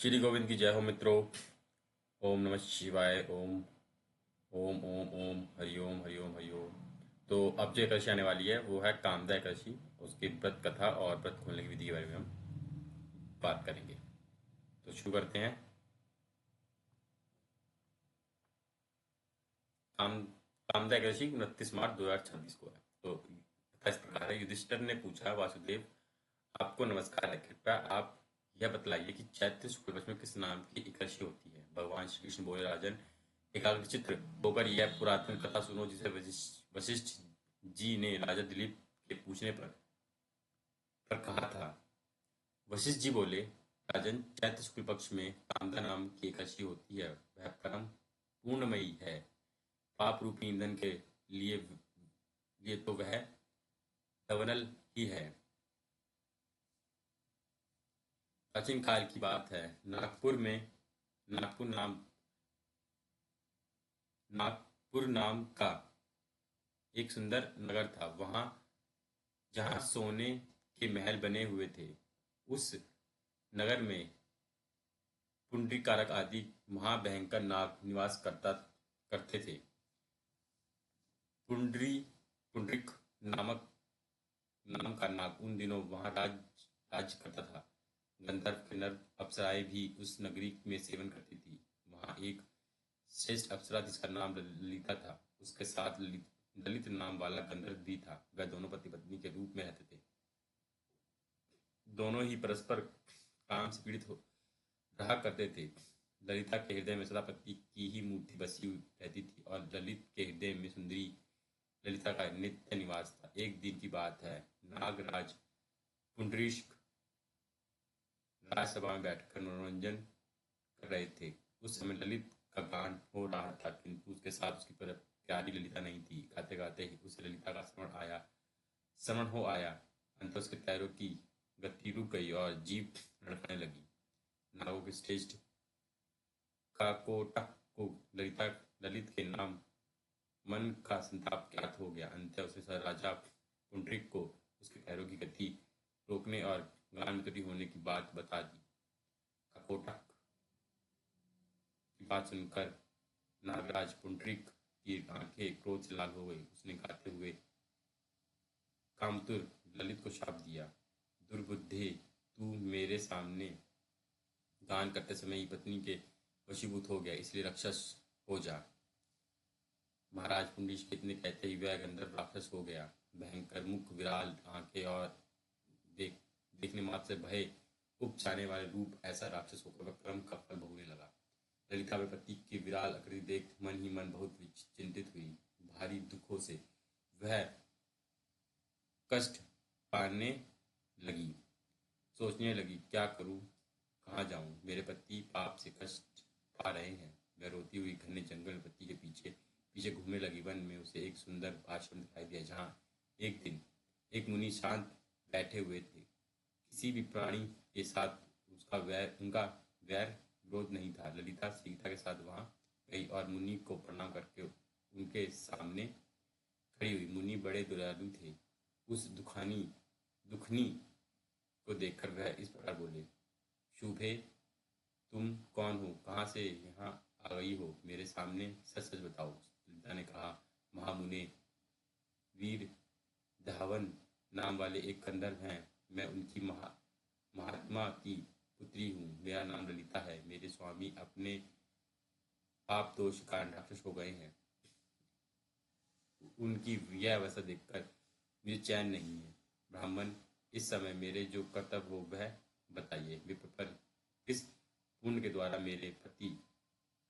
श्री गोविंद की जय हो मित्रों। ओम नमः शिवाय। ओम ओम ओम ओम हरि ओम हरि ओम। तो अब जो एकादशी आने वाली है वो है कामदा एकादशी। उसकी व्रत कथा और व्रत खोलने की विधि के बारे में हम बात करेंगे। तो शुरू करते हैं। काम कामदा एकादशी 29 मार्च 2026 को है। तो कथा इस प्रकार है। युधिष्ठिर ने पूछा, वासुदेव आपको नमस्कार है, कृपया आप यह बतलाइए कि चैत्र शुक्ल पक्ष में किस नाम की एकादशी होती है। भगवान श्री कृष्ण बोले, राजन, एकाग्रचित्त होकर यह पुरातन कथा सुनो जिसे वशिष्ठ जी ने राजा दिलीप के पूछने पर कहा था। वशिष्ठ जी बोले, राजन, चैत्र शुक्ल पक्ष में कामदा नाम की एकादशी होती है। वह परम पूर्णमयी है। पाप रूपी ईंधन के लिए तो वह दवनल ही है। प्राचीन काल की बात है। नागपुर नाम नागपुर नाम का एक सुंदर नगर था। वहां जहां सोने के महल बने हुए थे, उस नगर में पुंडरीकारक आदि महाभयंकर नाग निवास करते थे। पुंडरीक नामक नाम का नाग उन दिनों वहां राज्य करता था। गंधर्व किन्नर अप्सराएं भी उस नगरी में सेवन करती थी। वहां एक श्रेष्ठ अप्सरा जिसका नाम ललिता था, उसके साथ ललित नाम वाला गंधर्व भी था। वह दोनों पति पत्नी के रूप में रहते थे। दोनों ही परस्पर काम से पीड़ित रहा करते थे। ललिता के हृदय में सदा पति की ही मूर्ति बसी हुई रहती थी और ललित के हृदय में सुंदरी ललिता का नित्य निवास था। एक दिन की बात है। नागराज पुंडरीक राजसभा में बैठकर मनोरंजन कर रहे थे। उस समय ललित का गान हो रहा था, किंतु उसके साथ उसकी प्यारी ललिता नहीं थी। गाते गाते ही उसे ललिता का स्मरण हो आया। अंत उसके पैरों की गति रुक गई और जीभ लड़खड़ाने लगी। नागों के श्रेष्ठ काकोटक को ललित के नाम मन का संताप ज्ञात हो गया। अंत उसे राजा पुंडरीक को उसके पैरों की गति रोकने और गान में त्रुटि होने की बात बता दी। काकोटक की बात सुनकर नागराज पुंडरीक की आंखें क्रोध से लाल हो गई। उसने गाते हुए कामतुर ललित को शाप दिया, दुर्बुद्धे, तू मेरे सामने गान करते समय ही पत्नी के वशीभूत हो गया, इसलिए राक्षस हो जा। महाराज पुंडरीक के इतने कहते ही वह गंधर्व राक्षस हो गया। भयंकर मुख, विराल आंखें और देखने मात्र से भय उब जाने वाले रूप ऐसा राक्षस होकर वह कर्म का फल भोगने लगा। ललिता में पति की विराल आकृति देख मन ही मन बहुत चिंतित हुई। भारी दुखों से वह कष्ट पाने लगी। सोचने लगी, क्या करूं, कहाँ जाऊं, मेरे पति पाप से कष्ट पा रहे हैं। वह रोती हुई घने जंगल में पति के पीछे पीछे घूमने लगी। वन में उसे एक सुंदर आश्रम दिखाई दिया, जहाँ एक दिन एक मुनि शांत बैठे हुए थे। किसी भी प्राणी के साथ उनका वैर विरोध नहीं था। ललिता सीता के साथ वहां गई और मुनि को प्रणाम करके उनके सामने खड़ी हुई। मुनि बड़े दयालु थे। उस दुखनी को देखकर वह इस प्रकार बोले, शुभे, तुम कौन हो, कहाँ से यहाँ आ गई हो, मेरे सामने सच सच बताओ। ललिता ने कहा, महामुने, वीर धावन नाम वाले एक गंधर्व हैं। मैं उनकी महात्मा की पुत्री हूँ। मेरा नाम ललिता है। मेरे स्वामी अपने पाप दोष के कारण राक्षस हो गए हैं। उनकी यह अवस्था देखकर मुझे चैन नहीं है। ब्राह्मण, इस समय मेरे जो कर्तव्य हो वह बताइए। विप्रपर, इस पुण्य के द्वारा मेरे पति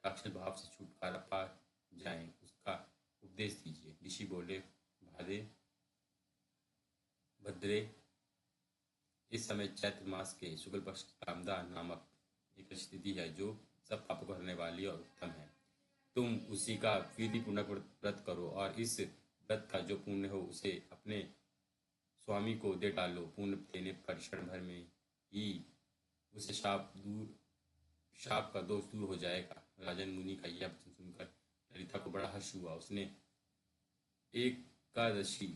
राक्षस भाव से छुटकारा पा जाएं, उसका उपदेश दीजिए। ऋषि बोले, भद्रे, इस समय चैत्र मास के शुक्ल पक्ष की कामदा नामक एक स्थिति है जो सब पापों को हरने वाली और उत्तम है। तुम उसी का विधि पूर्वक व्रत करो और इस व्रत का जो पुण्य हो उसे अपने स्वामी को दे डालो। पुण्य देने पर क्षण भर में ही उसे शाप का दोष दूर हो जाएगा। राजन मुनि का यह वचन सुनकर ललिता को बड़ा हर्ष हुआ। उसने एकादशी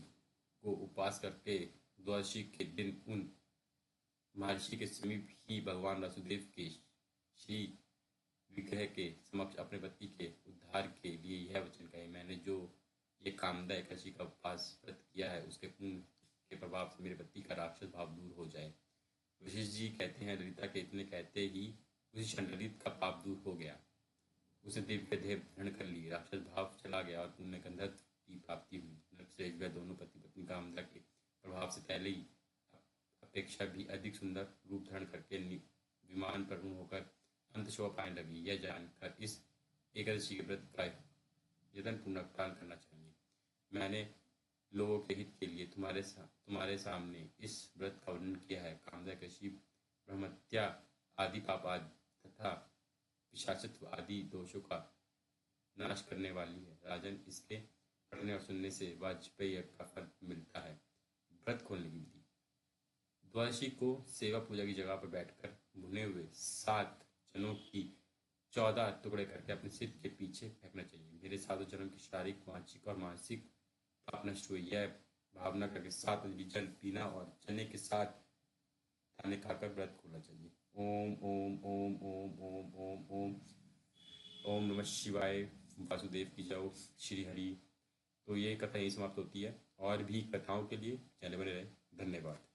को उपवास करके द्वादशी के दिन उन महर्षि के समीप ही भगवान वासुदेव के श्री विग्रह के समक्ष अपने पति के उद्धार के लिए यह वचन कहे, मैंने जो ये कामदा एकादशी का उपवास व्रत किया है उसके पुण्य के प्रभाव से मेरे पति का राक्षस भाव दूर हो जाए। वशिष्ठ जी कहते हैं, ललिता के इतने कहते ही उसी क्षण ललित का पाप दूर हो गया। उसने दिव्य देह धारण कर ली, राक्षस भाव चला गया और पुण्य गंधर्व की प्राप्ति हुई। नरक से वह दोनों पति पत्नी कामदा के प्रभाव से पहले ही अपेक्षा भी अधिक सुंदर रूप धारण करके विमान पर ऋण होकर अंत शोभा पाने लगी। यह जानकर इस एकादशी के व्रत का यत्न पूर्वक पालन करना चाहिए। मैंने लोगों के हित के लिए तुम्हारे सामने इस व्रत का वर्णन किया है। कामदा एकादशी ब्रह्मत्या आदि पाप तथा पिशाचत्व आदि दोषों का नाश करने वाली है। राजन, इसके पढ़ने और सुनने से वाजपेयी का फल मिलता है। व्रत खोलने की विधि। द्वादशी को सेवा पूजा की जगह पर बैठकर भुने हुए 7 चनों की 14 टुकड़े करके अपने सिर के पीछे फेंकना चाहिए। मेरे 7 जन्म की शारीरिक, वांछिक और मानसिक पाप नष्ट हुई, यह भावना करके 7 अंजलि जल पीना और चने के साथ दाने खाकर व्रत खोलना चाहिए। ओम ओम ओम ओम ओम ओम ओम ओम नमः शिवाय। वासुदेव की जय। श्री हरि। तो ये कथा यही समाप्त होती है। और भी कथाओं के लिए चैनल बने रहे। धन्यवाद।